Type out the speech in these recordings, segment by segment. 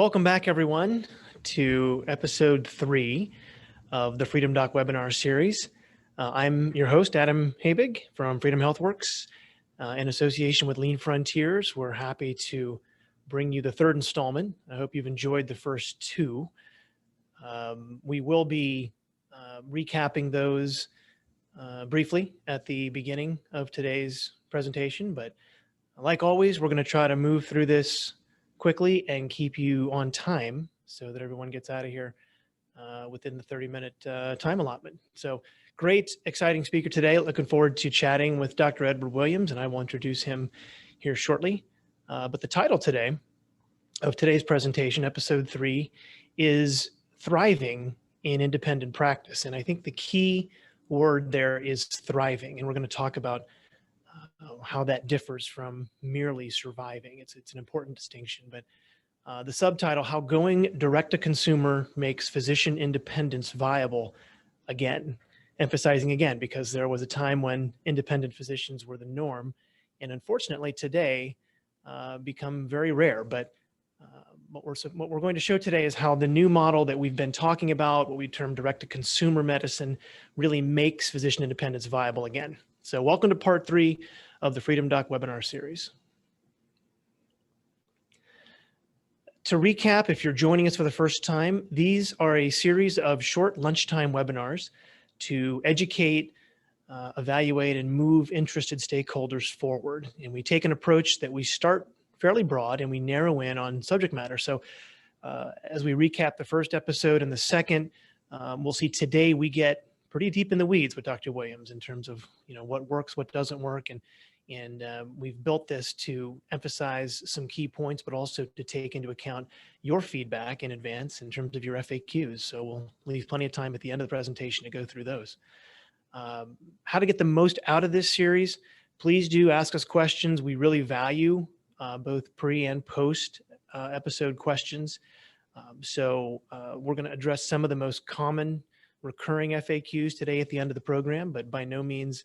Welcome back, everyone, to episode 3 of the FreedomDoc webinar series. I'm your host, Adam Habig from Freedom HealthWorks. In association with Lean Frontiers, we're happy to bring you the third installment. I hope you've enjoyed the first two. We will be recapping those briefly at the beginning of today's presentation, but like always, we're going to try to move through this quickly and keep you on time so that everyone gets out of here within the 30-minute time allotment. So great, exciting speaker today. Looking forward to chatting with Dr. Edward Williams, and I will introduce him here shortly. But the title today of today's presentation, episode 3, is Thriving in Independent Practice. And I think the key word there is thriving, and we're going to talk about how that differs from merely surviving. It's an important distinction, but the subtitle, How Going Direct to Consumer Makes Physician Independence Viable, again, emphasizing again, because there was a time when independent physicians were the norm, and unfortunately today become very rare. But what we're going to show today is how the new model that we've been talking about, what we term direct to consumer medicine, really makes physician independence viable again. So welcome to part 3 of the FreedomDoc webinar series. To recap, if you're joining us for the first time, these are a series of short lunchtime webinars to educate, evaluate, and move interested stakeholders forward. And we take an approach that we start fairly broad and we narrow in on subject matter. So as we recap the first episode and the second, we'll see today we get pretty deep in the weeds with Dr. Williams in terms of what works, what doesn't work, and we've built this to emphasize some key points, but also to take into account your feedback in advance in terms of your FAQs. So we'll leave plenty of time at the end of the presentation to go through those. How to get the most out of this series? Please do ask us questions. We really value both pre and post episode questions. So we're going to address some of the most common recurring FAQs today at the end of the program, but by no means,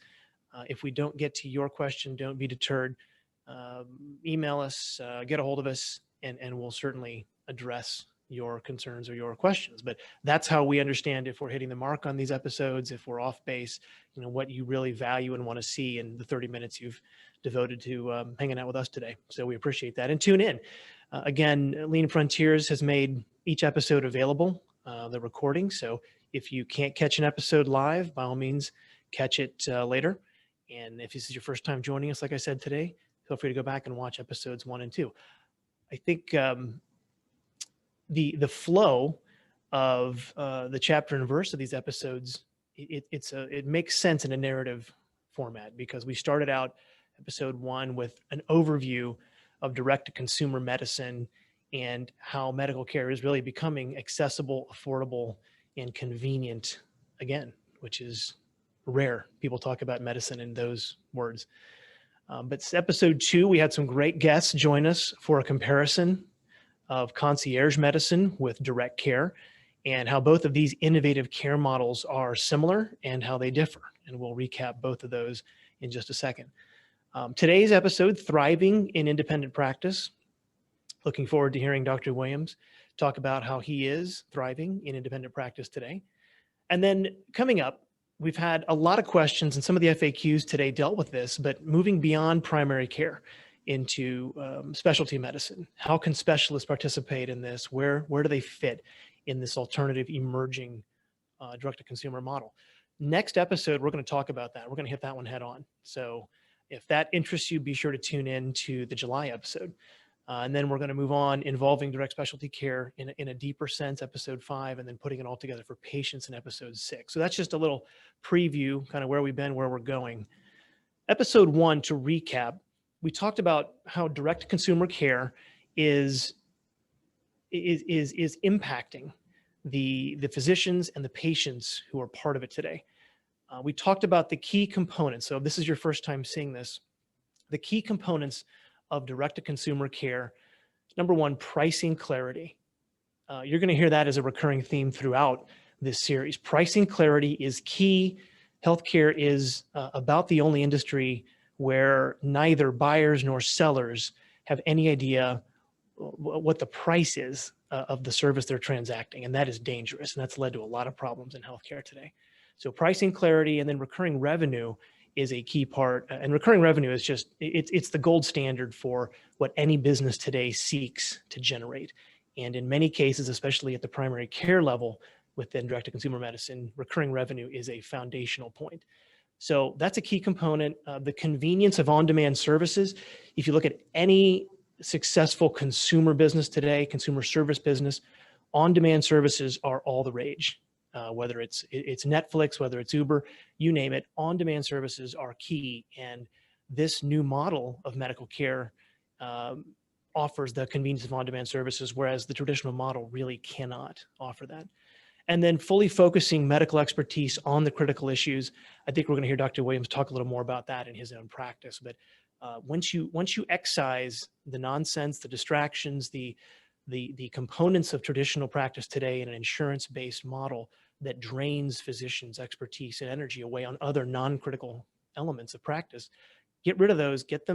if we don't get to your question, don't be deterred. Email us, get a hold of us, and we'll certainly address your concerns or your questions. But that's how we understand if we're hitting the mark on these episodes, if we're off base, what you really value and want to see in the 30 minutes you've devoted to hanging out with us today. So we appreciate that. And tune in. Again, Lean Frontiers has made each episode available, the recording. So if you can't catch an episode live, by all means, catch it later. And if this is your first time joining us, like I said today, feel free to go back and watch episodes 1 and 2. I think the flow of the chapter and verse of these episodes, it makes sense in a narrative format, because we started out episode 1 with an overview of direct-to-consumer medicine and how medical care is really becoming accessible, affordable, and convenient again, which is rare. People talk about medicine in those words. But episode 2, we had some great guests join us for a comparison of concierge medicine with direct care and how both of these innovative care models are similar and how they differ. And we'll recap both of those in just a second. Today's episode, Thriving in Independent Practice. Looking forward to hearing Dr. Williams talk about how he is thriving in independent practice today. And then coming up, we've had a lot of questions, and some of the FAQs today dealt with this, but moving beyond primary care into specialty medicine. How can specialists participate in this? Where do they fit in this alternative emerging direct-to-consumer model? Next episode, we're going to talk about that. We're going to hit that one head on. So if that interests you, be sure to tune in to the July episode. And then we're going to move on, involving direct specialty care in a deeper sense, episode 5, and then putting it all together for patients in episode 6. So that's just a little preview, kind of where we've been, where we're going. Episode 1, to recap, we talked about how direct consumer care is impacting the physicians and the patients who are part of it today. We talked about the key components. So if this is your first time seeing this, the key components of direct-to-consumer care. Number 1, pricing clarity. You're going to hear that as a recurring theme throughout this series. Pricing clarity is key. Healthcare is about the only industry where neither buyers nor sellers have any idea what the price is of the service they're transacting. And that is dangerous. And that's led to a lot of problems in healthcare today. So pricing clarity and then recurring revenue is a key part. And recurring revenue is just, it's the gold standard for what any business today seeks to generate. And in many cases, especially at the primary care level within direct-to-consumer medicine, recurring revenue is a foundational point. So that's a key component. The convenience of on-demand services. If you look at any successful consumer business today, consumer service business, on-demand services are all the rage. Whether it's Netflix, whether it's Uber, you name it, on-demand services are key. And this new model of medical care offers the convenience of on-demand services, whereas the traditional model really cannot offer that. And then fully focusing medical expertise on the critical issues. I think we're going to hear Dr. Williams talk a little more about that in his own practice. But once you excise the nonsense, the distractions, the components of traditional practice today in an insurance-based model that drains physicians' expertise and energy away on other non-critical elements of practice, get rid of those, get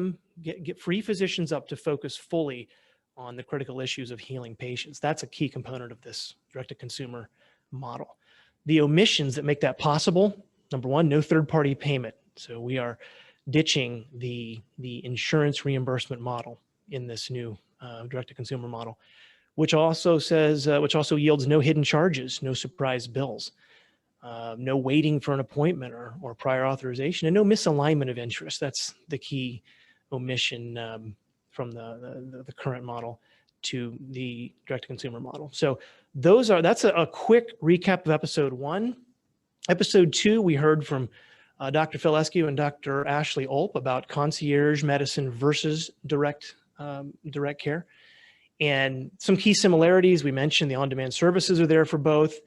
free physicians up to focus fully on the critical issues of healing patients. That's a key component of this direct-to-consumer model. The omissions that make that possible, number one, no third-party payment. So we are ditching the insurance reimbursement model in this new direct-to-consumer model, which also yields no hidden charges, no surprise bills, no waiting for an appointment or prior authorization, and no misalignment of interest. That's the key omission from the current model to the direct-to-consumer model. So that's a quick recap of episode 1. Episode 2, we heard from Dr. Phil Eskew and Dr. Ashley Ulp about concierge medicine versus direct care. And some key similarities, we mentioned the on-demand services are there for both,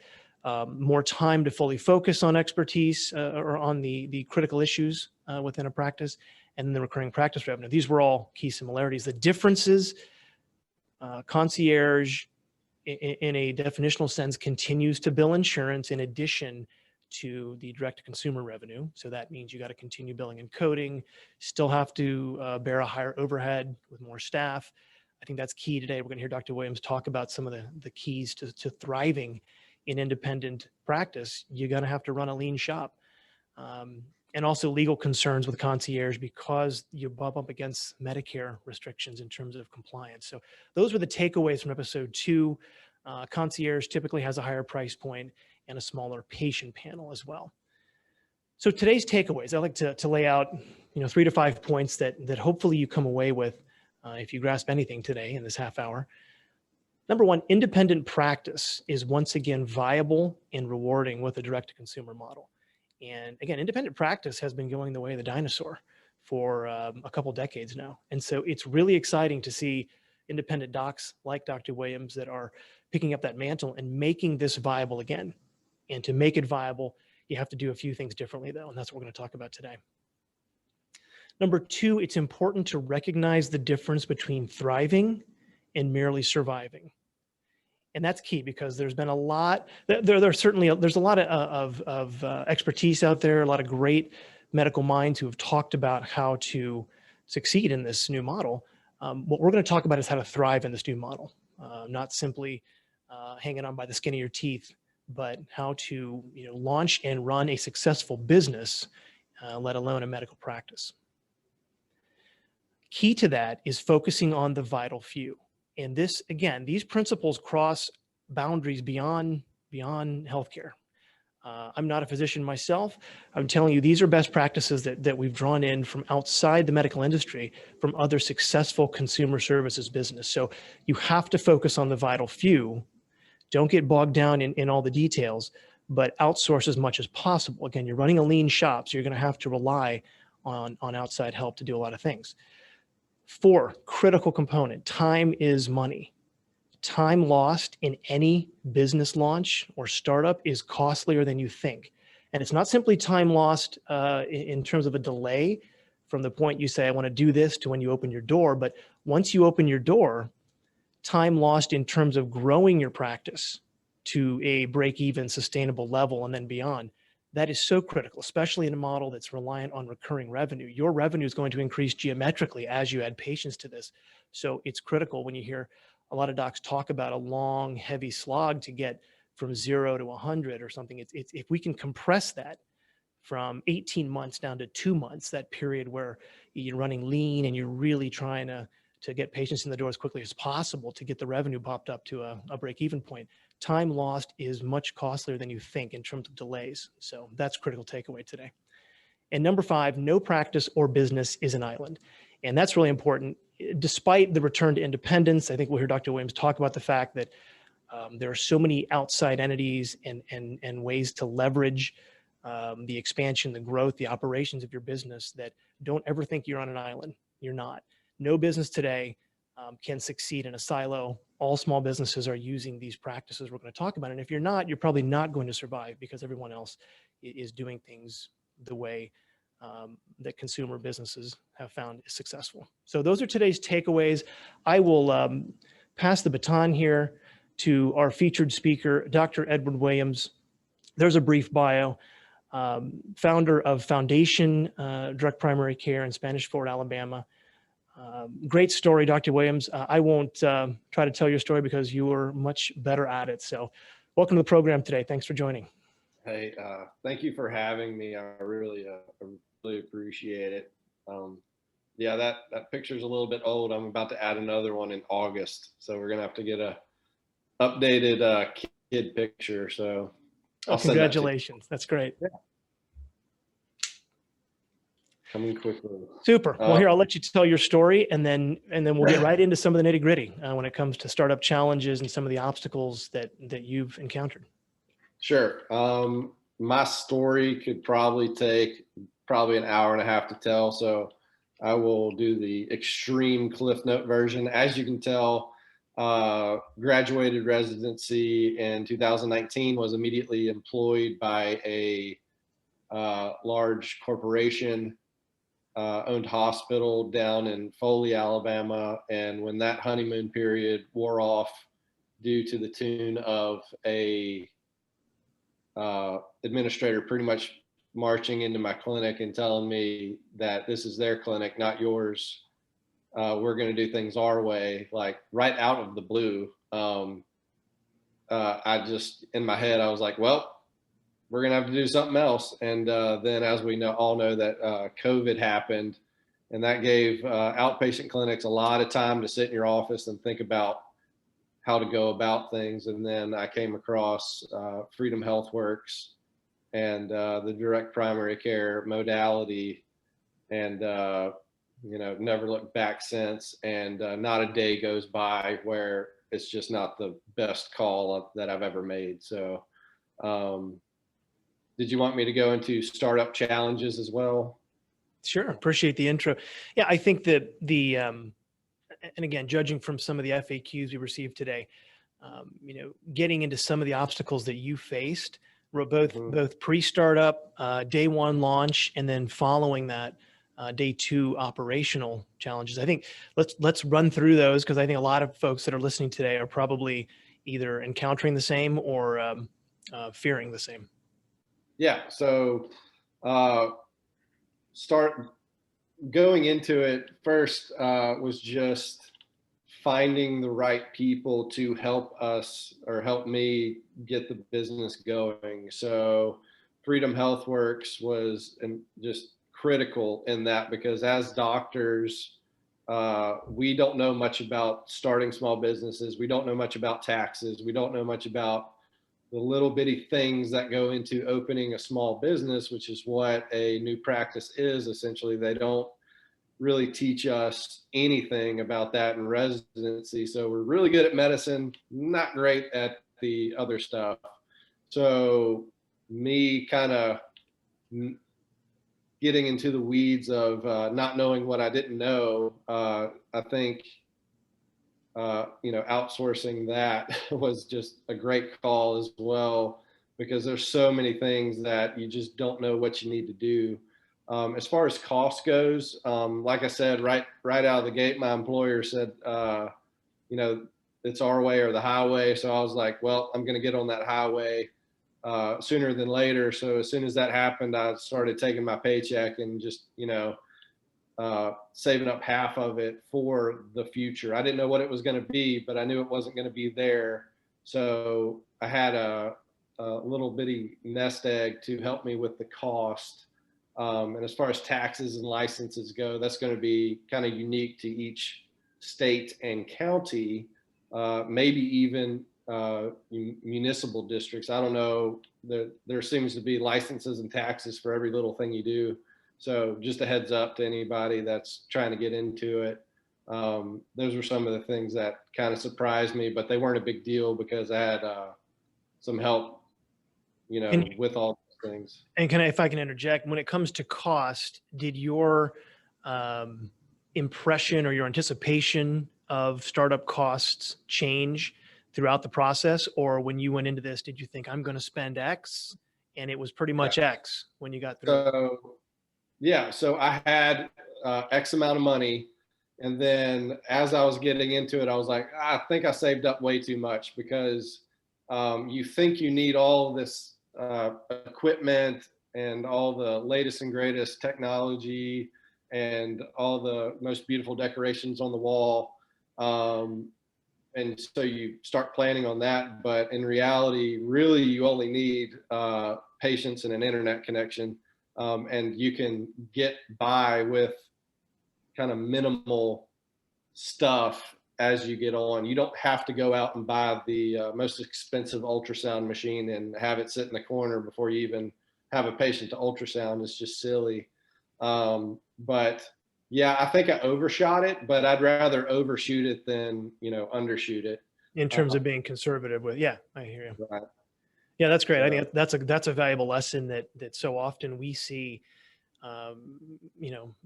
more time to fully focus on expertise or on the critical issues within a practice, and then the recurring practice revenue. These were all key similarities. The differences, concierge in a definitional sense continues to bill insurance in addition to the direct-to-consumer revenue. So that means you got to continue billing and coding, still have to bear a higher overhead with more staff. I think that's key today. We're going to hear Dr. Williams talk about some of the keys to thriving in independent practice. You're going to have to run a lean shop. And also legal concerns with concierge because you bump up against Medicare restrictions in terms of compliance. So those were the takeaways from episode 2. Concierge typically has a higher price point and a smaller patient panel as well. So today's takeaways, I like to lay out 3 to 5 points that hopefully you come away with if you grasp anything today in this half hour. Number 1, independent practice is once again viable and rewarding with a direct-to-consumer model. And again, independent practice has been going the way of the dinosaur for a couple decades now. And so it's really exciting to see independent docs like Dr. Williams that are picking up that mantle and making this viable again. And to make it viable, you have to do a few things differently though, and that's what we're going to talk about today. Number 2, it's important to recognize the difference between thriving and merely surviving. And that's key because there's been a lot, there's a lot of expertise out there, a lot of great medical minds who have talked about how to succeed in this new model. What we're going to talk about is how to thrive in this new model, not simply hanging on by the skin of your teeth, but how to launch and run a successful business, let alone a medical practice. Key to that is focusing on the vital few. And this, again, these principles cross boundaries beyond healthcare. I'm not a physician myself. I'm telling you, these are best practices that we've drawn in from outside the medical industry, from other successful consumer services business. So you have to focus on the vital few. Don't get bogged down in all the details, but outsource as much as possible. Again, you're running a lean shop, so you're going to have to rely on outside help to do a lot of things. 4, critical component, time is money. Time lost in any business launch or startup is costlier than you think. And it's not simply time lost in terms of a delay from the point you say, I want to do this to when you open your door. But once you open your door, time lost in terms of growing your practice to a break-even sustainable level and then beyond. That is so critical, especially in a model that's reliant on recurring revenue. Your revenue is going to increase geometrically as you add patients to this. So it's critical when you hear a lot of docs talk about a long, heavy slog to get from 0 to 100 or something. It's if we can compress that from 18 months down to 2 months, that period where you're running lean and you're really trying to get patients in the door as quickly as possible to get the revenue popped up to a break-even point. Time lost is much costlier than you think in terms of delays. So that's critical takeaway today. And number 5, no practice or business is an island. And that's really important. Despite the return to independence, I think we'll hear Dr. Williams talk about the fact that there are so many outside entities and ways to leverage the expansion, the growth, the operations of your business that don't ever think you're on an island. You're not. No business today can succeed in a silo. All small businesses are using these practices we're going to talk about. And if you're not, you're probably not going to survive because everyone else is doing things the way that consumer businesses have found is successful. So those are today's takeaways. I will pass the baton here to our featured speaker, Dr. Edward Williams. There's a brief bio. Founder of Foundation Direct Primary Care in Spanish Fort, Alabama. Great story, Dr. Williams. I won't try to tell your story because you are much better at it. So welcome to the program today. Thanks for joining. Hey, thank you for having me. I really appreciate it. Yeah, that picture's a little bit old. I'm about to add another one in August. So we're going to have to get a updated kid picture. So oh, congratulations. That's great. Yeah. Coming quickly. Super. Well, here, I'll let you tell your story and then we'll get right into some of the nitty gritty when it comes to startup challenges and some of the obstacles that you've encountered. Sure. My story could probably take an hour and a half to tell. So I will do the extreme Cliff Note version. As you can tell, graduated residency in 2019, was immediately employed by a large corporation owned hospital down in Foley, Alabama. And when that honeymoon period wore off due to the tune of a administrator pretty much marching into my clinic and telling me that this is their clinic, not yours. We're going to do things our way, like right out of the blue. I just, in my head, I was like, well, we're going to have to do something else. And then as we all know that COVID happened, and that gave outpatient clinics a lot of time to sit in your office and think about how to go about things. And then I came across Freedom HealthWorks and the direct primary care modality, and never looked back since. And not a day goes by where it's just not the best call that I've ever made. So did you want me to go into startup challenges as well? Sure. Appreciate the intro. Yeah, I think that and again, judging from some of the FAQs we received today, getting into some of the obstacles that you faced, both pre-startup, day one launch, and then following that, day 2 operational challenges. I think let's run through those because I think a lot of folks that are listening today are probably either encountering the same or fearing the same. Yeah. So start going into it first was just finding the right people to help us or help me get the business going. So Freedom HealthWorks was just critical in that, because as doctors, we don't know much about starting small businesses. We don't know much about taxes. We don't know much about the little bitty things that go into opening a small business, which is what a new practice is. Essentially, they don't really teach us anything about that in residency. So we're really good at medicine, not great at the other stuff. So me kind of getting into the weeds of not knowing what I didn't know, I think outsourcing that was just a great call as well, because there's so many things that you just don't know what you need to do. As far as cost goes, like I said, right out of the gate, my employer said, it's our way or the highway. So I was like, well, I'm going to get on that highway. sooner than later. So as soon as that happened, I started taking my paycheck and just, saving up half of it for the future. I didn't know what it was going to be, but I knew it wasn't going to be there. So I had a little bitty nest egg to help me with the cost. And as far as taxes and licenses go, that's going to be kind of unique to each state and county, maybe even municipal districts. I don't know. There seems to be licenses and taxes for every little thing you do. So just a heads up to anybody that's trying to get into it. Those were some of the things that kind of surprised me, but they weren't a big deal because I had some help, with all those things. And if I can interject, when it comes to cost, did your impression or your anticipation of startup costs change throughout the process? Or when you went into this, did you think I'm going to spend X and it was pretty much X when you got through? So I had X amount of money. And then as I was getting into it, I was like, I think I saved up way too much, because you think you need all this equipment and all the latest and greatest technology and all the most beautiful decorations on the wall. And so you start planning on that. But in reality, really, you only need patience and an internet connection. And you can get by with kind of minimal stuff as you get on. You don't have to go out and buy the most expensive ultrasound machine and have it sit in the corner before you even have a patient to ultrasound. It's just silly. But yeah, I think I overshot it, but I'd rather overshoot it than, undershoot it. In terms of being conservative with, I hear you. Right. Yeah, that's great. I think that's a valuable lesson that so often we see,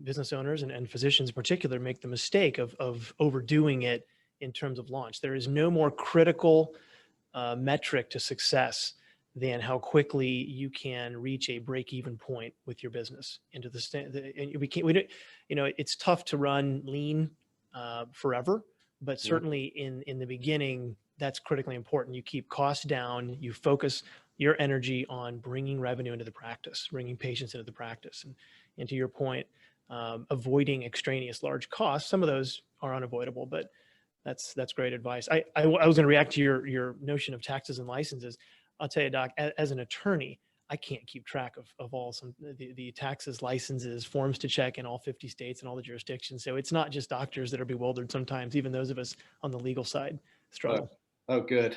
business owners and physicians in particular make the mistake of overdoing it in terms of launch. There is no more critical metric to success than how quickly you can reach a break-even point with your business into it's tough to run lean forever, but certainly in the beginning, that's critically important. You keep costs down, you focus your energy on bringing revenue into the practice, bringing patients into the practice. And to your point, avoiding extraneous large costs. Some of those are unavoidable, but that's great advice. I was going to react to your notion of taxes and licenses. I'll tell you, Doc, as an attorney, I can't keep track of all the taxes, licenses, forms to check in all 50 states and all the jurisdictions. So it's not just doctors that are bewildered sometimes. Even those of us on the legal side struggle. Oh, good.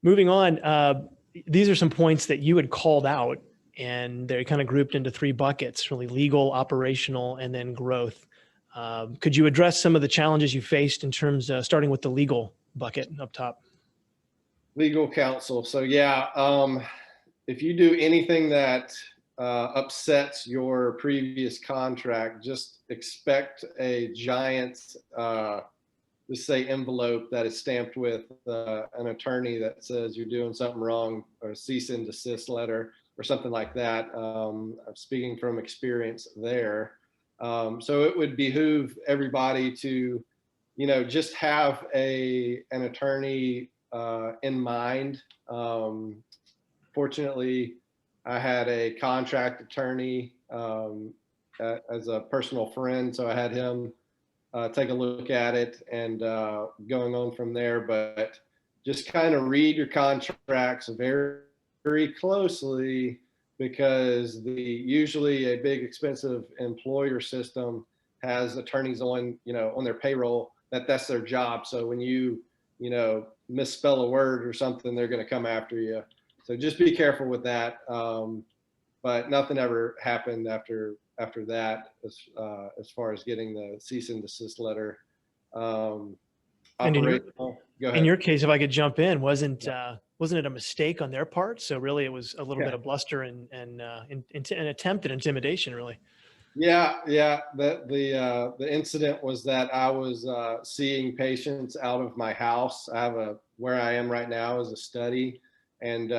Moving on, these are some points that you had called out, and they're kind of grouped into three buckets: really legal, operational, and then growth. Could you address some of the challenges you faced in terms of starting with the legal bucket up top? Legal counsel. So if you do anything that upsets your previous contract, just expect a giant, let's say, envelope that is stamped with an attorney that says you're doing something wrong, or a cease and desist letter or something like that. I'm speaking from experience there. So it would behoove everybody to, just have an attorney in mind. Fortunately, I had a contract attorney as a personal friend, so I had him take a look at it and going on from there. But just kind of read your contracts very, very closely, because usually a big expensive employer system has attorneys on their payroll that's their job. So when you misspell a word or something, they're going to come after you. So just be careful with that. But nothing ever happened after that, as far as getting the cease and desist letter. And in your case, if I could jump in, wasn't it a mistake on their part? So really, it was a little bit of bluster and an attempt at intimidation, really. Yeah. The incident was that I was seeing patients out of my house. Where I am right now is a study, and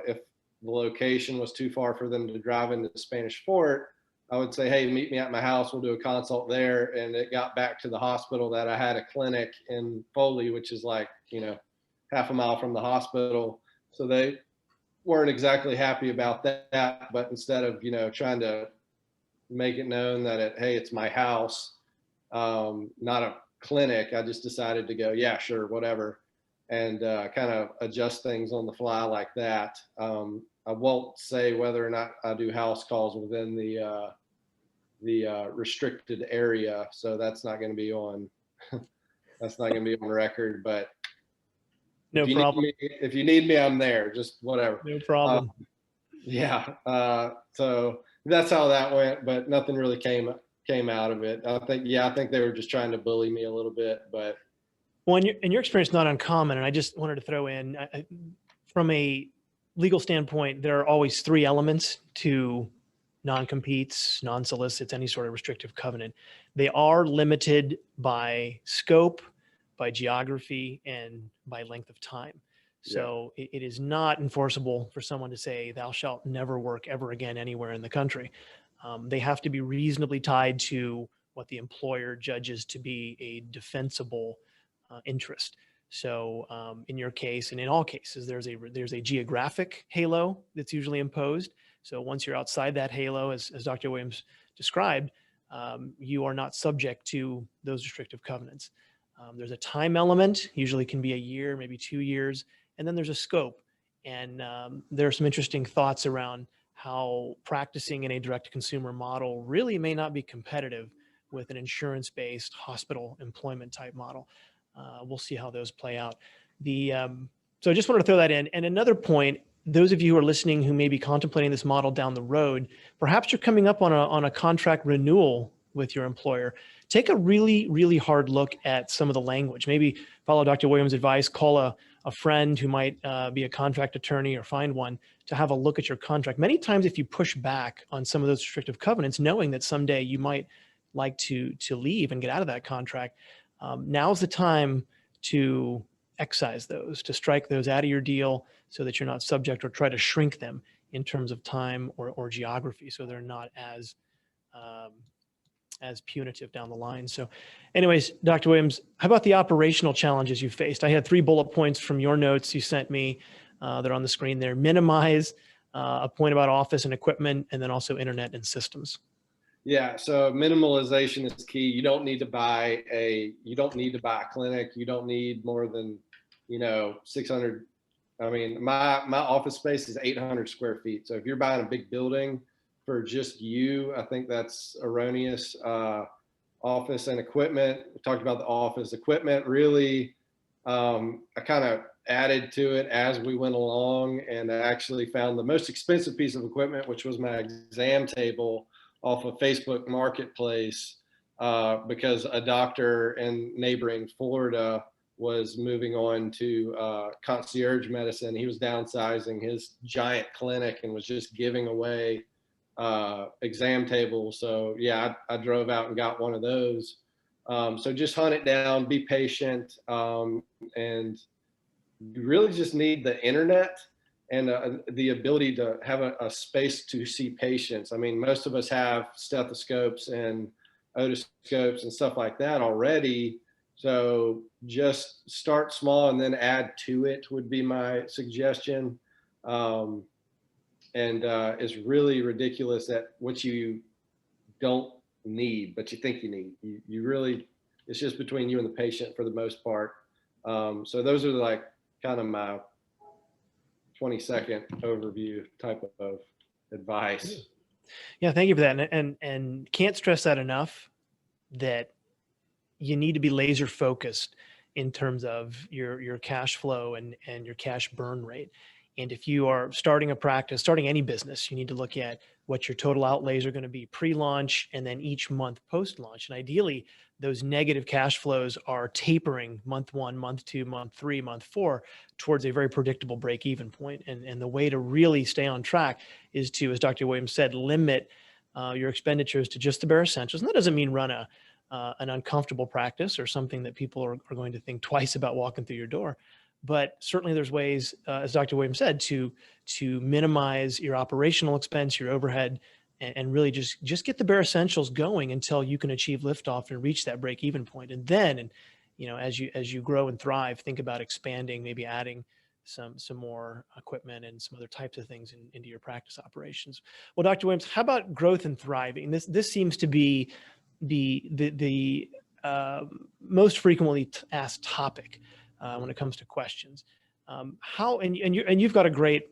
if the location was too far for them to drive into the Spanish Fort, I would say, hey, meet me at my house. We'll do a consult there. And it got back to the hospital that I had a clinic in Foley, which is like, half a mile from the hospital. So they weren't exactly happy about that. But instead of, trying to make it known that hey, it's my house, not a clinic, I just decided to go, yeah, sure, whatever, and kind of adjust things on the fly like that. I won't say whether or not I do house calls within the restricted area, so that's not going to be on that's not going to be on record. But No problem. if you need me, I'm there. Just whatever. No problem. Yeah. So that's how that went, but nothing really came out of it. I think they were just trying to bully me a little bit, but. Well, in your experience, not uncommon. And I just wanted to throw in, from a legal standpoint, there are always three elements to non-competes, non-solicits, any sort of restrictive covenant. They are limited by scope, by geography, and by length of time. So it is not enforceable for someone to say, thou shalt never work ever again anywhere in the country. They have to be reasonably tied to what the employer judges to be a defensible interest. So in your case, and in all cases, there's a geographic halo that's usually imposed. So once you're outside that halo, as Dr. Williams described, you are not subject to those restrictive covenants. There's a time element, usually can be a year, maybe 2 years, and then there's a scope. And there are some interesting thoughts around how practicing in a direct-to-consumer model really may not be competitive with an insurance-based hospital employment type model. We'll see how those play out. So I just wanted to throw that in. And another point, those of you who are listening who may be contemplating this model down the road, perhaps you're coming up on a contract renewal with your employer. Take a really, really hard look at some of the language. Maybe follow Dr. Williams' advice, call a friend who might be a contract attorney, or find one to have a look at your contract. Many times if you push back on some of those restrictive covenants, knowing that someday you might like to leave and get out of that contract, now's the time to excise those, to strike those out of your deal so that you're not subject, or try to shrink them in terms of time or geography, so they're not as punitive down the line. So anyways, Dr. Williams, how about the operational challenges you faced? I had 3 bullet points from your notes you sent me that are on the screen there. Minimize, a point about office and equipment, and then also internet and systems. Yeah, so minimalization is key. You don't need to buy a clinic. You don't need more than 600. I mean, my office space is 800 square feet. So if you're buying a big building for just you, I think that's erroneous. Office and equipment. We talked about the office equipment. Really, I kind of added to it as we went along, and I actually found the most expensive piece of equipment, which was my exam table, off of Facebook Marketplace, because a doctor in neighboring Florida was moving on to concierge medicine. He was downsizing his giant clinic and was just giving away exam tables. So yeah, I drove out and got one of those. So just hunt it down, be patient, and you really just need the internet and the ability to have a space to see patients. I mean, most of us have stethoscopes and otoscopes and stuff like that already. So just start small and then add to it would be my suggestion. And it's really ridiculous that what you don't need, but you think you need. You really, it's just between you and the patient for the most part. So those are like kind of my 20-second overview type of advice. Yeah, thank you for that. And can't stress that enough, that you need to be laser focused in terms of your cash flow and your cash burn rate. And if you are starting a practice, starting any business, you need to look at what your total outlays are going to be pre-launch and then each month post-launch. And ideally, those negative cash flows are tapering month 1, month 2, month 3, month 4 towards a very predictable break-even point. And the way to really stay on track is to, as Dr. Williams said, limit your expenditures to just the bare essentials. And that doesn't mean run an uncomfortable practice or something that people are going to think twice about walking through your door. But certainly there's ways, as Dr. Williams said, to minimize your operational expense, your overhead, and really just get the bare essentials going until you can achieve liftoff and reach that break-even point. And then, as you grow and thrive, think about expanding, maybe adding some more equipment and some other types of things into your practice operations. Well, Dr. Williams, how about growth and thriving? This seems to be the most frequently asked topic when it comes to questions. You've got a great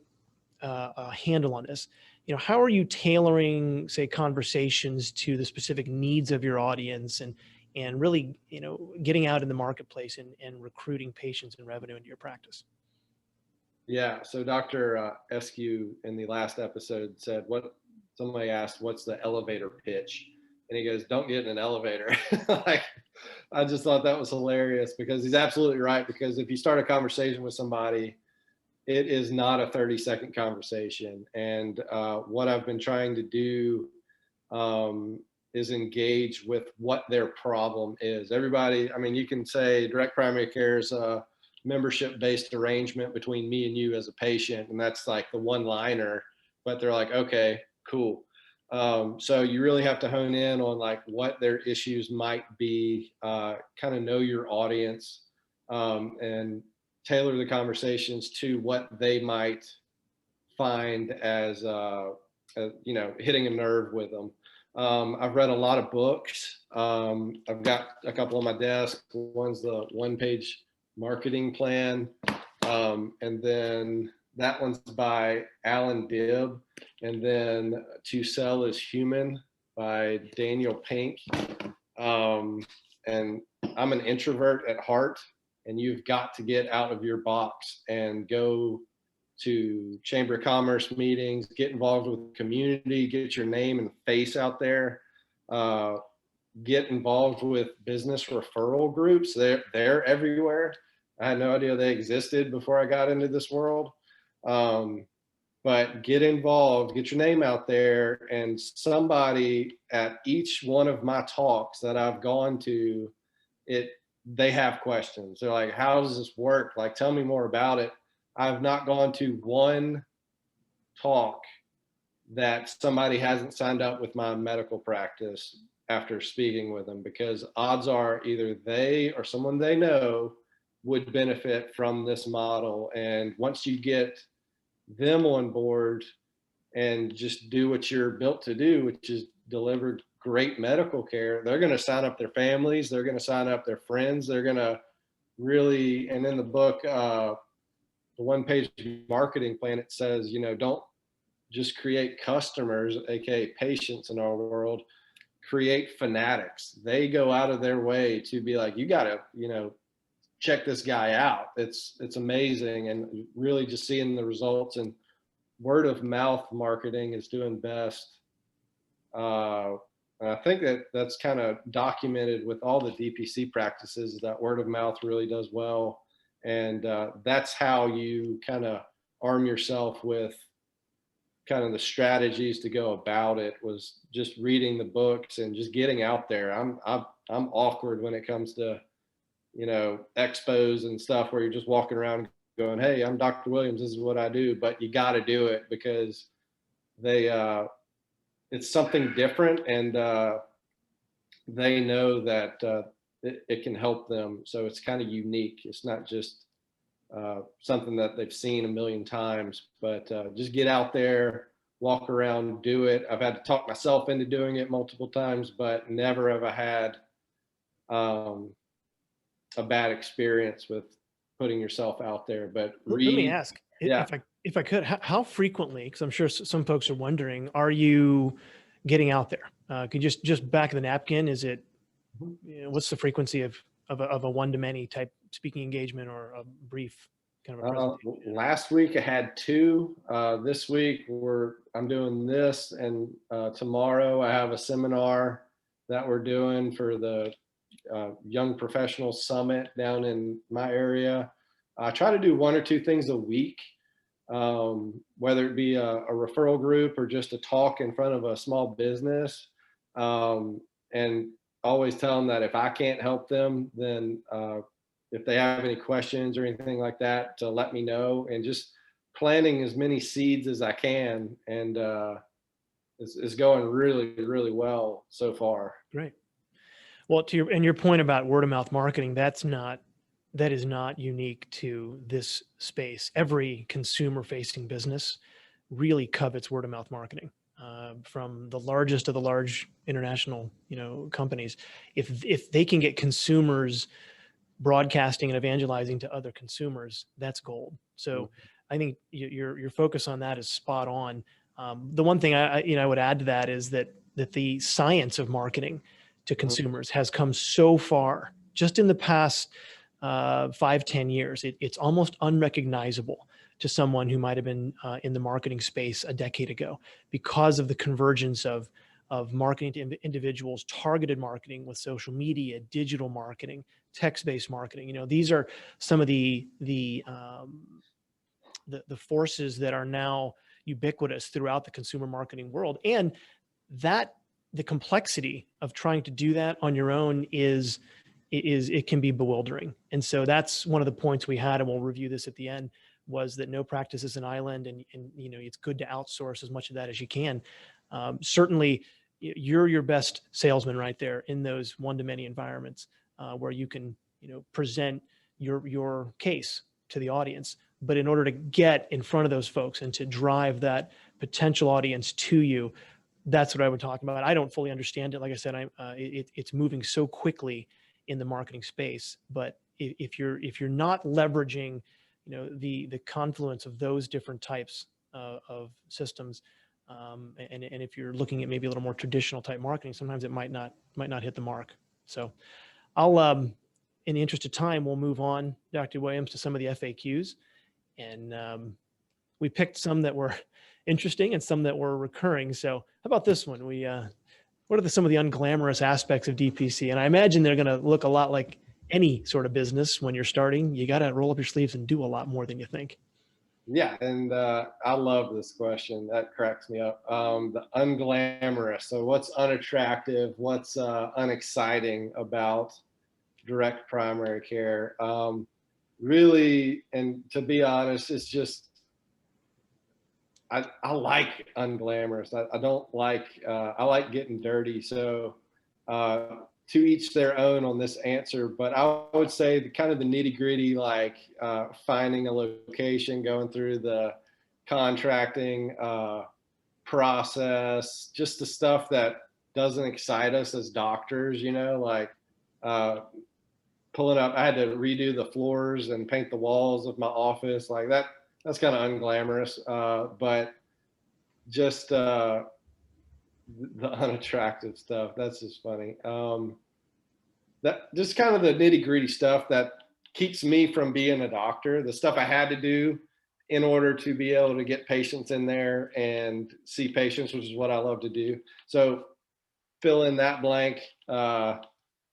handle on this. How are you tailoring, say, conversations to the specific needs of your audience, and really, getting out in the marketplace and recruiting patients and revenue into your practice? Yeah. So Dr. Eskew in the last episode said, somebody asked, what's the elevator pitch? And he goes, don't get in an elevator. Like, I just thought that was hilarious, because he's absolutely right. Because if you start a conversation with somebody, it is not a 30-second conversation. And what I've been trying to do is engage with what their problem is. Everybody, I mean, you can say direct primary care is a membership-based arrangement between me and you as a patient, and that's like the one-liner, but they're like, okay, cool. So you really have to hone in on like what their issues might be, kind of know your audience, and tailor the conversations to what they might find as hitting a nerve with them. I've read a lot of books. I've got a couple on my desk. One's the one-page marketing plan, and then that one's by Alan Dibb, and then To Sell is Human by Daniel Pink. And I'm an introvert at heart, and you've got to get out of your box and go to Chamber of Commerce meetings, get involved with the community, get your name and face out there, get involved with business referral groups. They're everywhere. I had no idea they existed before I got into this world. But get involved, get your name out there, and somebody at each one of my talks that I've gone to, they have questions. They're like, how does this work? Like, tell me more about it. I've not gone to one talk that somebody hasn't signed up with my medical practice after speaking with them, because odds are either they or someone they know would benefit from this model. And once you get them on board and just do what you're built to do, which is deliver great medical care, they're going to sign up their families, they're going to sign up their friends, they're going to really. And in the book, the one-page marketing plan, it says, don't just create customers, aka patients in our world, create fanatics. They go out of their way to be like, you gotta, check this guy out. It's amazing. And really just seeing the results, and word of mouth marketing is doing best. I think that's kind of documented with all the DPC practices, that word of mouth really does well. And that's how you kind of arm yourself with kind of the strategies to go about it, was just reading the books and just getting out there. I'm awkward when it comes to, expos and stuff where you're just walking around going, hey, I'm Dr. Williams, this is what I do. But you got to do it, because it's something different, and they know that it can help them. So it's kind of unique. It's not just something that they've seen a million times, but just get out there, walk around, do it. I've had to talk myself into doing it multiple times, but never have I had a bad experience with putting yourself out there. But Let me ask, yeah. if I could, how frequently, because I'm sure some folks are wondering, are you getting out there? Could you just back of the napkin? Is it, what's the frequency of a one-to-many type speaking engagement, or a brief kind of a presentation? Last week I had 2. This week I'm doing this, and tomorrow I have a seminar that we're doing for the Young Professionals Summit down in my area. I try to do 1 or 2 things a week, whether it be a referral group or just a talk in front of a small business, and always tell them that if I can't help them, then if they have any questions or anything like that, to let me know, and just planting as many seeds as I can. And it's going really, really well so far. Great. Well, your point about word of mouth marketing, that is not unique to this space. Every consumer facing business really covets word of mouth marketing, from the largest of the large international, companies. If they can get consumers broadcasting and evangelizing to other consumers, that's gold. So I think your focus on that is spot on. The one thing I would add to that is that the science of marketing to consumers has come so far just in the past 5-10 years. It's almost unrecognizable to someone who might have been in the marketing space a decade ago, because of the convergence of marketing to individuals, targeted marketing with social media, digital marketing, text-based marketing. These are some of the forces that are now ubiquitous throughout the consumer marketing world. And that the complexity of trying to do that on your own it can be bewildering. And so that's one of the points we had, and we'll review this at the end, was that no practice is an island, and it's good to outsource as much of that as you can. Certainly you're your best salesman right there in those one-to-many environments, where you can present your case to the audience. But in order to get in front of those folks and to drive that potential audience to you, that's what I would talk about. I don't fully understand it. Like I said, it's moving so quickly in the marketing space. But if you're not leveraging, the confluence of those different types of systems, and if you're looking at maybe a little more traditional type marketing, sometimes it might not hit the mark. So I'll, in the interest of time, we'll move on, Dr. Williams, to some of the FAQs. And we picked some that were interesting and some that were recurring. So how about this one? What are some of the unglamorous aspects of DPC? And I imagine they're going to look a lot like any sort of business when you're starting. You got to roll up your sleeves and do a lot more than you think. Yeah, and I love this question. That cracks me up. The unglamorous. So what's unattractive? What's unexciting about direct primary care? Really, and to be honest, it's just, I like unglamorous. I don't like, I like getting dirty. So to each their own on this answer, but I would say the kind of the nitty gritty, like finding a location, going through the contracting process, just the stuff that doesn't excite us as doctors, like pulling up. I had to redo the floors and paint the walls of my office, like that. That's kind of unglamorous, but just the unattractive stuff. That's just funny. That just kind of the nitty gritty stuff that keeps me from being a doctor. The stuff I had to do in order to be able to get patients in there and see patients, which is what I love to do. So fill in that blank.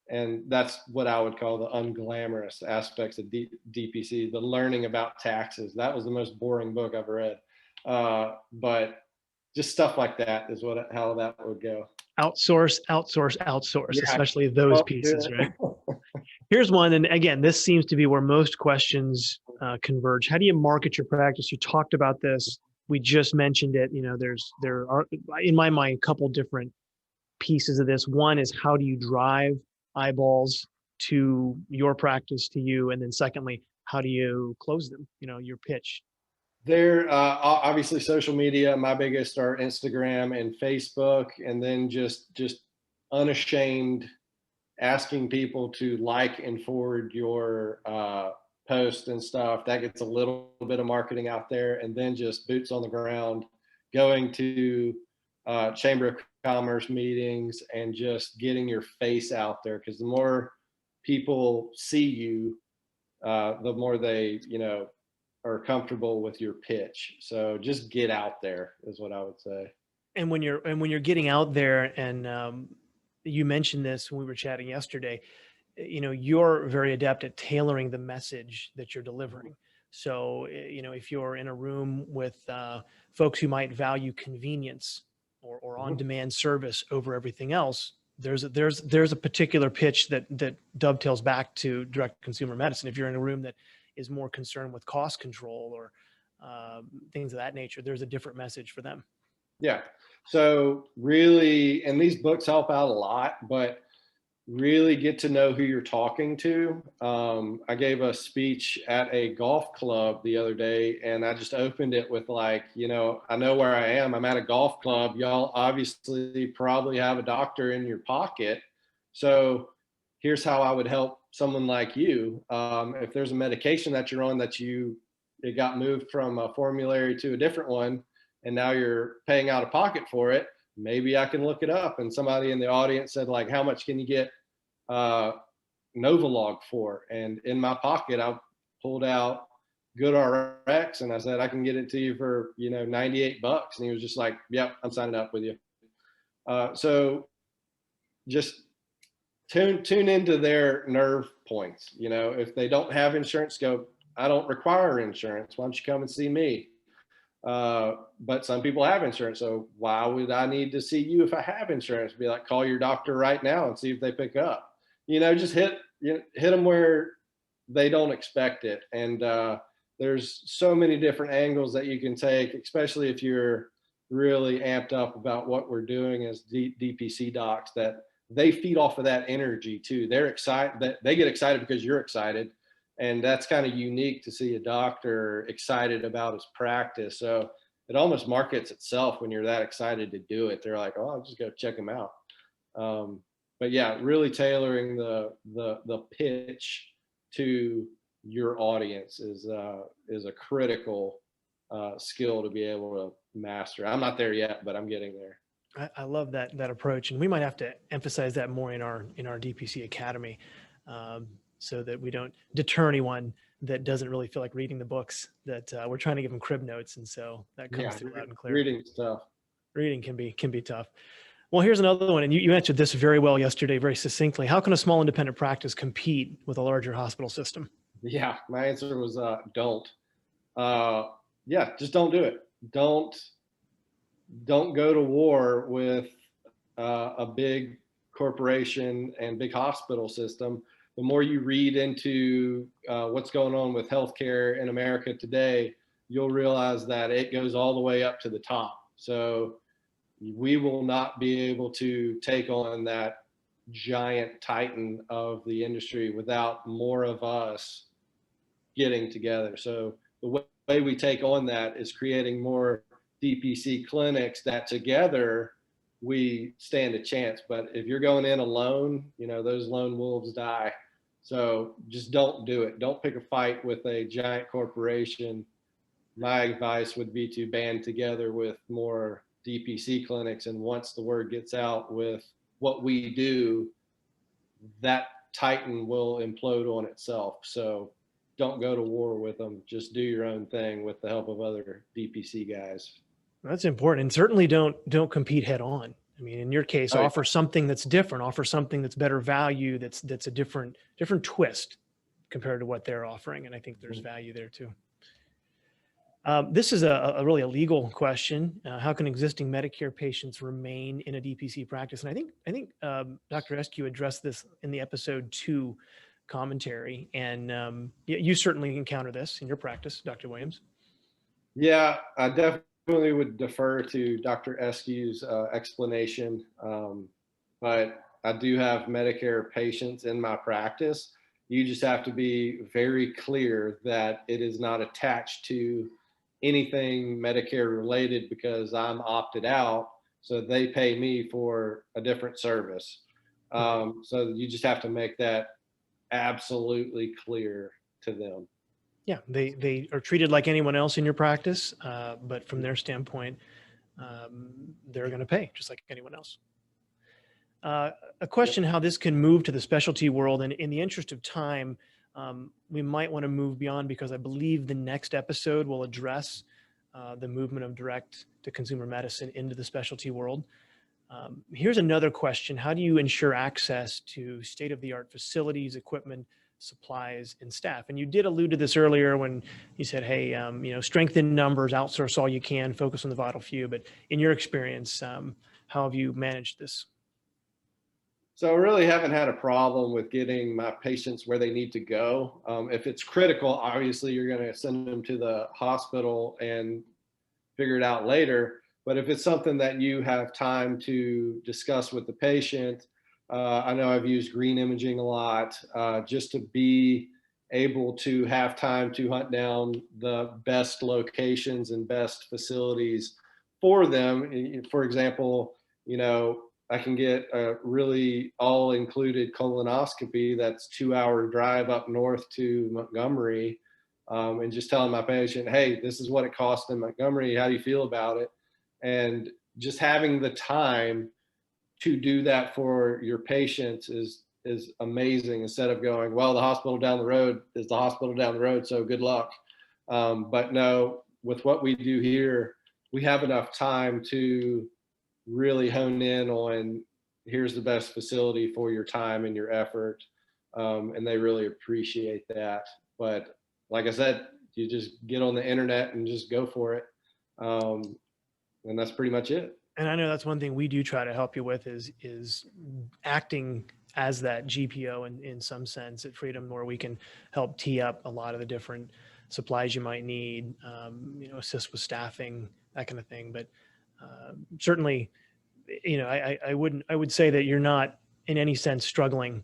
And that's what I would call the unglamorous aspects of DPC, the learning about taxes. That was the most boring book I've read. But just stuff like that is how that would go. Outsource, Yeah. especially those pieces, right? Here's one. And again, this seems to be where most questions converge. How do you market your practice? You talked about this. We just mentioned it. There are, in my mind, a couple different pieces of this. One is, how do you drive eyeballs to your practice, to you? And then secondly, how do you close them? Your pitch. They're obviously social media. My biggest are Instagram and Facebook, and then just unashamed asking people to like and forward your post and stuff. That gets a little bit of marketing out there, and then just boots on the ground, going to Chamber of Commerce meetings and just getting your face out there, because the more people see you, the more they are comfortable with your pitch. So just get out there is what I would say. And when you're getting out there, and you mentioned this when we were chatting yesterday, you're very adept at tailoring the message that you're delivering. So if you're in a room with folks who might value convenience or on-demand service over everything else, there's a particular pitch that dovetails back to direct consumer medicine. If you're in a room that is more concerned with cost control or things of that nature, there's a different message for them. Yeah. So really, and these books help out a lot, but really get to know who you're talking to. I gave a speech at a golf club the other day, and I just opened it with like, I know where I am. I'm at a golf club. Y'all obviously probably have a doctor in your pocket. So here's how I would help someone like you. If there's a medication that you're on it got moved from a formulary to a different one, and now you're paying out of pocket for it, maybe I can look it up. And somebody in the audience said, like, how much can you get uh, Novolog for? And in my pocket, I pulled out GoodRx, and I said, I can get it to you for, $98. And he was just like, yep, I'm signing up with you. So just tune into their nerve points. If they don't have insurance, go, I don't require insurance. Why don't you come and see me? But some people have insurance. So why would I need to see you if I have insurance? Be like, call your doctor right now and see if they pick up. Just hit them where they don't expect it. And there's so many different angles that you can take, especially if you're really amped up about what we're doing as DPC docs, that they feed off of that energy too. They're excited, that they get excited because you're excited. And that's kind of unique to see a doctor excited about his practice. So it almost markets itself when you're that excited to do it. They're like, oh, I'll just go check him out. But yeah, really tailoring the pitch to your audience is a critical skill to be able to master. I'm not there yet, but I'm getting there. I love that approach, and we might have to emphasize that more in our DPC Academy, so that we don't deter anyone that doesn't really feel like reading the books. That we're trying to give them crib notes, and so that comes through loud and clear. Reading stuff. Reading can be tough. Well, here's another one, and you answered this very well yesterday, very succinctly. How can a small independent practice compete with a larger hospital system? Yeah, my answer was don't. Yeah, just don't do it. Don't go to war with a big corporation and big hospital system. The more you read into what's going on with healthcare in America today, you'll realize that it goes all the way up to the top. So we will not be able to take on that giant titan of the industry without more of us getting together. So the way we take on that is creating more DPC clinics that together we stand a chance. But if you're going in alone, those lone wolves die. So just don't do it. Don't pick a fight with a giant corporation. My advice would be to band together with more DPC clinics. And once the word gets out with what we do, that titan will implode on itself. So don't go to war with them. Just do your own thing with the help of other DPC guys. That's important. And certainly don't compete head on. I mean, in your case, offer something that's different, offer something that's better value, that's a different twist compared to what they're offering. And I think there's value there too. This is a really a legal question. How can existing Medicare patients remain in a DPC practice? And I think Dr. Eskew addressed this in the episode 2 commentary. And you certainly encounter this in your practice, Dr. Williams. Yeah, I definitely would defer to Dr. Eskew's explanation. But I do have Medicare patients in my practice. You just have to be very clear that it is not attached to anything Medicare related because I'm opted out. So they pay me for a different service. So you just have to make that absolutely clear to them. Yeah, they are treated like anyone else in your practice, but from their standpoint, they're going to pay just like anyone else. A question how this can move to the specialty world, and in the interest of time, we might want to move beyond because I believe the next episode will address the movement of direct to consumer medicine into the specialty world. Here's another question. How do you ensure access to state-of-the-art facilities, equipment, supplies, and staff? And you did allude to this earlier when you said, hey, strengthen numbers, outsource all you can, focus on the vital few. But in your experience, how have you managed this? So I really haven't had a problem with getting my patients where they need to go. If it's critical, obviously you're going to send them to the hospital and figure it out later. But if it's something that you have time to discuss with the patient, I know I've used green imaging a lot, just to be able to have time to hunt down the best locations and best facilities for them. For example, I can get a really all included colonoscopy that's 2 hour drive up north to Montgomery, and just telling my patient, hey, this is what it costs in Montgomery. How do you feel about it? And just having the time to do that for your patients is amazing, instead of going, well, the hospital down the road is the hospital down the road, so good luck. But no, with what we do here, we have enough time to really hone in on, here's the best facility for your time and your effort. And they really appreciate that. But like I said, you just get on the internet and just go for it. And that's pretty much it. And I know that's one thing we do try to help you with is acting as that GPO in some sense at Freedom, where we can help tee up a lot of the different supplies you might need, assist with staffing, that kind of thing. But certainly, I would say that you're not in any sense struggling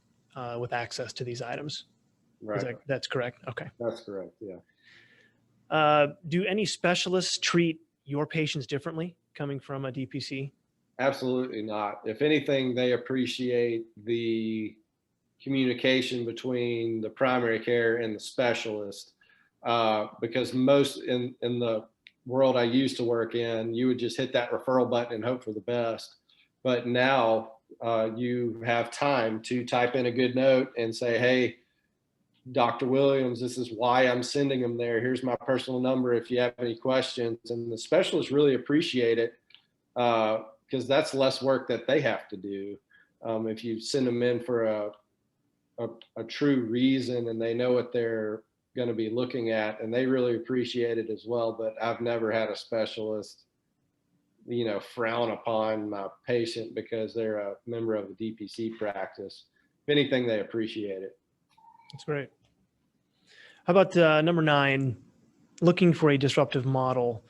with access to these items. Right. That's correct? Okay. That's correct. Yeah. Do any specialists treat your patients differently coming from a DPC? Absolutely not. If anything, they appreciate the communication between the primary care and the specialist, because most in the world I used to work in, you would just hit that referral button and hope for the best. But now you have time to type in a good note and say, hey, Dr. Williams, this is why I'm sending them there. Here's my personal number if you have any questions. And the specialists really appreciate it, because that's less work that they have to do. If you send them in for a true reason and they know what they're going to be looking at, and they really appreciate it as well. But I've never had a specialist, frown upon my patient because they're a member of a DPC practice. If anything, they appreciate it. That's great. How about number 9, looking for a disruptive model?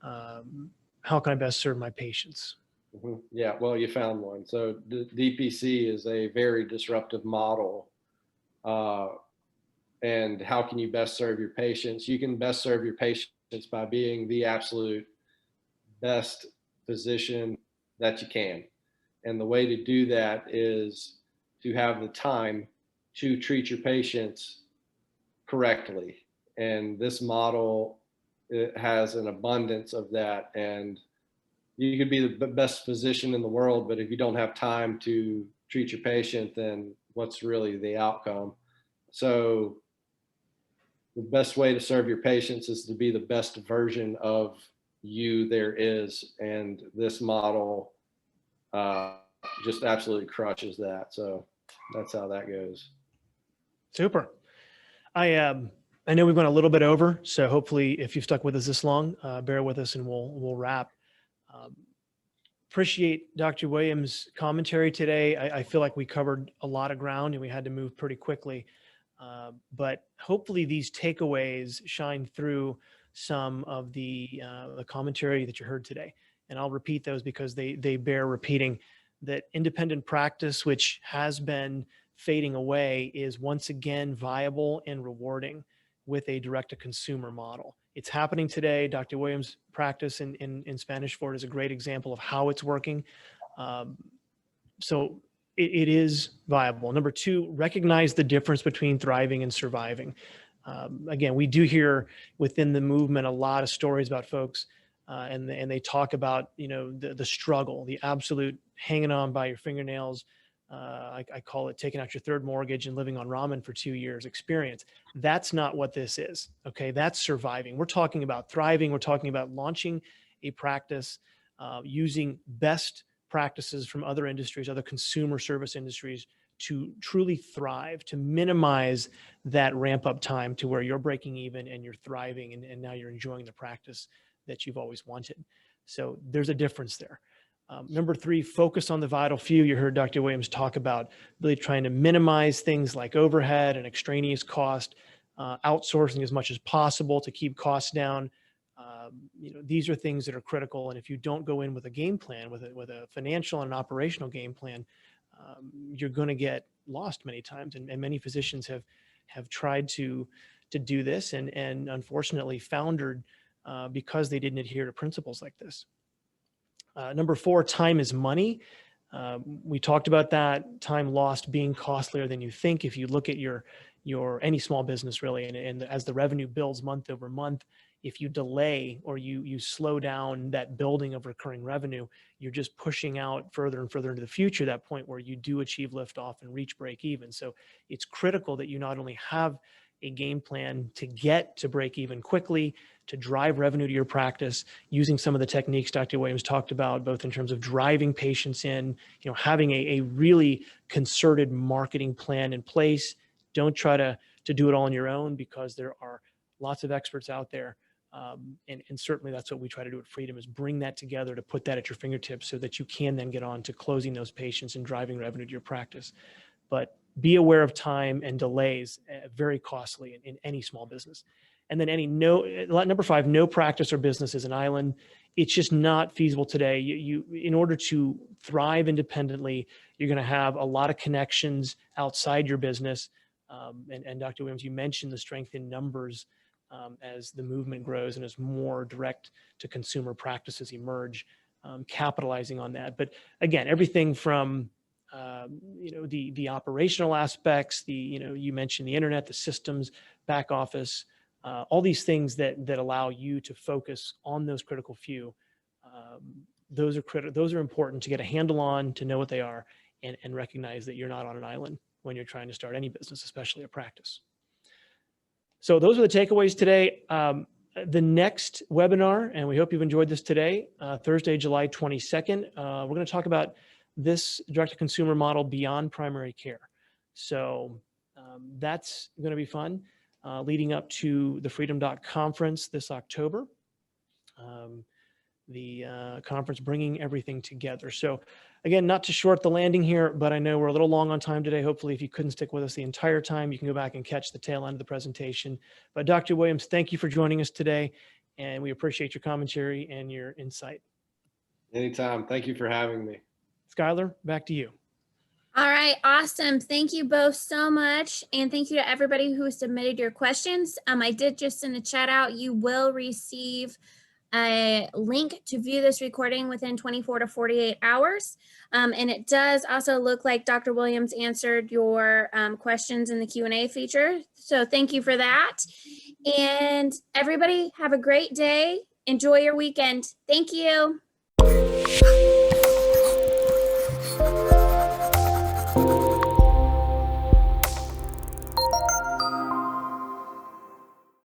How can I best serve my patients? Mm-hmm. Yeah, well, you found one. So the DPC is a very disruptive model. And how can you best serve your patients? You can best serve your patients by being the absolute best physician that you can. And the way to do that is to have the time to treat your patients correctly. And this model, it has an abundance of that. And you could be the best physician in the world, but if you don't have time to treat your patient, then what's really the outcome? So the best way to serve your patients is to be the best version of you there is. And this model just absolutely crushes that. So that's how that goes. Super. I know we've gone a little bit over, so hopefully if you've stuck with us this long, bear with us and we'll wrap. Appreciate Dr. Williams' commentary today. I feel like we covered a lot of ground and we had to move pretty quickly. But hopefully these takeaways shine through some of the commentary that you heard today. And I'll repeat those because they bear repeating. That independent practice, which has been fading away, is once again viable and rewarding with a direct-to-consumer model. It's happening today. Dr. Williams' practice in Spanish Fort is a great example of how it's working. So it is viable. Number 2, recognize the difference between thriving and surviving. Again, we do hear within the movement a lot of stories about folks, and they talk about the struggle, the absolute hanging on by your fingernails. I call it taking out your third mortgage and living on ramen for 2 years experience. That's not what this is. Okay, that's surviving. We're talking about thriving. We're talking about launching a practice using best practices from other industries, other consumer service industries, to truly thrive, to minimize that ramp up time to where you're breaking even and you're thriving, and now you're enjoying the practice that you've always wanted. So there's a difference there. Number 3, focus on the vital few. You heard Dr. Williams talk about really trying to minimize things like overhead and extraneous cost, outsourcing as much as possible to keep costs down. These are things that are critical. And if you don't go in with a game plan, with a financial and an operational game plan, you're going to get lost many times. And many physicians have tried to do this and unfortunately foundered because they didn't adhere to principles like this. Number 4, time is money. We talked about that, time lost being costlier than you think. If you look at your any small business really, and as the revenue builds month over month, if you delay or you slow down that building of recurring revenue, you're just pushing out further and further into the future, that point where you do achieve liftoff and reach break even. So it's critical that you not only have a game plan to get to break even quickly, to drive revenue to your practice, using some of the techniques Dr. Williams talked about, both in terms of driving patients in, having a really concerted marketing plan in place. Don't try to do it all on your own, because there are lots of experts out there. And certainly that's what we try to do at Freedom, is bring that together to put that at your fingertips so that you can then get on to closing those patients and driving revenue to your practice. But be aware of time and delays, very costly in any small business. And then number 5, no practice or business is an island. It's just not feasible today. In order to thrive independently, you're going to have a lot of connections outside your business. And Dr. Williams, you mentioned the strength in numbers as the movement grows and as more direct to consumer practices emerge, capitalizing on that. But again, everything from the operational aspects, you mentioned the internet, the systems, back office, all these things that allow you to focus on those critical few. Those are important to get a handle on, to know what they are, and recognize that you're not on an island when you're trying to start any business, especially a practice. So those are the takeaways today. The next webinar, and we hope you've enjoyed this today, Thursday, July 22nd, we're going to talk about this direct-to-consumer model beyond primary care. So that's going to be fun, leading up to the FreedomDoc conference this October. The conference bringing everything together. So again, not to short the landing here, but I know we're a little long on time today. Hopefully, if you couldn't stick with us the entire time, you can go back and catch the tail end of the presentation. But Dr. Williams, thank you for joining us today, and we appreciate your commentary and your insight. Anytime. Thank you for having me. Skylar, back to you. All right, awesome. Thank you both so much. And thank you to everybody who submitted your questions. I did just send a chat out. You will receive a link to view this recording within 24 to 48 hours. And it does also look like Dr. Williams answered your questions in the Q&A feature. So thank you for that. And everybody have a great day. Enjoy your weekend. Thank you.